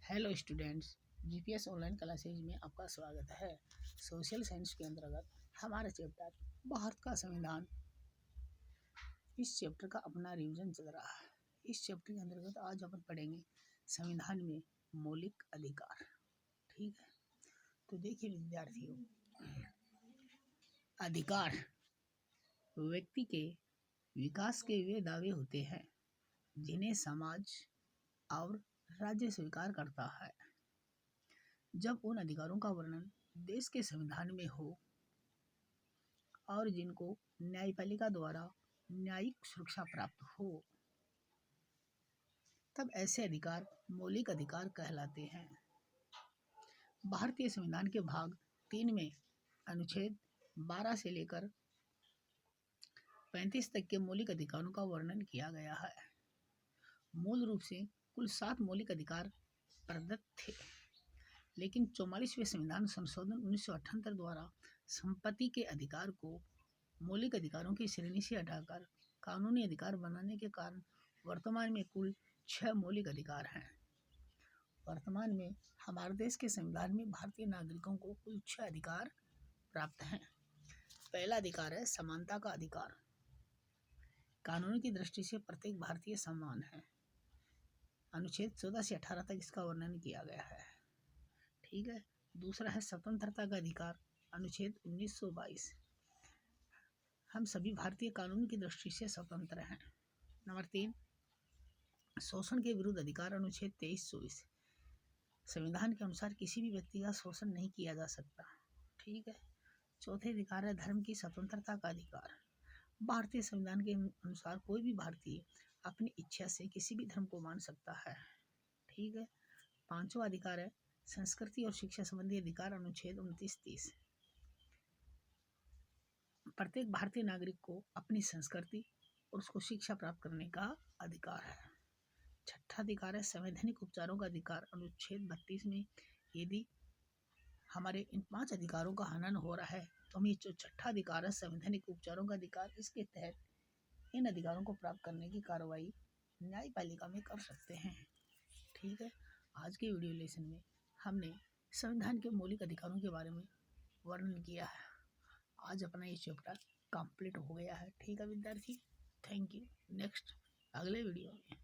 Hello students, GPS online classes में आपका स्वागत है। सोशल साइंस के अंतर्गत हमारा चैप्टर भारत का संविधान, इस चैप्टर का अपना रिवीजन चल रहा है। इस चैप्टर के अंतर्गत आज अपन पढ़ेंगे संविधान में मौलिक अधिकार। ठीक है, तो देखिए विद्यार्थियों, अधिकार व्यक्ति के विकास के वे दावे होते हैं जिन्हें समाज और राज्य स्वीकार करता है। जब उन अधिकारों का वर्णन देश के संविधान में हो और जिनको न्यायपालिका द्वारा न्यायिक सुरक्षा प्राप्त हो, तब ऐसे अधिकार मौलिक अधिकार कहलाते हैं। भारतीय संविधान के भाग 3 में अनुच्छेद 12 से लेकर 35 तक के मौलिक अधिकारों का वर्णन किया गया है। मूल रूप से कुल 7 मौलिक अधिकार प्रदत्त थे, लेकिन 44वें संविधान संशोधन 1978 द्वारा संपत्ति के अधिकार को मौलिक अधिकारों की श्रेणी से हटाकर कानूनी अधिकार बनाने के कारण वर्तमान में कुल 6 मौलिक अधिकार हैं। वर्तमान में हमारे देश के संविधान में भारतीय नागरिकों को कुल 6 अधिकार प्राप्त हैं। पहला अधिकार है समानता का अधिकार। कानून की दृष्टि से प्रत्येक भारतीय समान है। अनुच्छेद 14 से 18 तक इसका वर्णन किया गया है। ठीक है। दूसरा है स्वतंत्रता का अधिकार। अनुच्छेद 1922, हम सभी भारतीय कानून की दृष्टि से स्वतंत्र हैं। नंबर 3, शोषण के विरुद्ध अधिकार। अनुच्छेद 23-24, संविधान के अनुसार किसी भी व्यक्ति का शोषण नहीं किया जा सकता। ठीक है। चौथे अधिकार है धर्म की स्वतंत्रता का अधिकार। भारतीय संविधान के अनुसार कोई भी भारतीय अपनी इच्छा से किसी भी धर्म को मान सकता है। ठीक है। पांचवा अधिकार है संस्कृति और शिक्षा संबंधी अधिकार। अनुच्छेद 29-30, प्रत्येक भारतीय नागरिक को अपनी संस्कृति और उसको शिक्षा प्राप्त करने का अधिकार है। छठा अधिकार है संवैधानिक उपचारों का अधिकार। अनुच्छेद 32 में यदि हमारे इन 5 अधिकारों का हनन हो रहा है तो हम ये जो छठा अधिकार है संवैधानिक उपचारों का अधिकार, इसके तहत इन अधिकारों को प्राप्त करने की कार्रवाई न्यायपालिका में कर सकते हैं। ठीक है। आज के वीडियो लेसन में हमने संविधान के मौलिक अधिकारों के बारे में वर्णन किया है। आज अपना ये चैप्टर कंप्लीट हो गया है। ठीक है विद्यार्थी, थैंक यू। नेक्स्ट अगले वीडियो में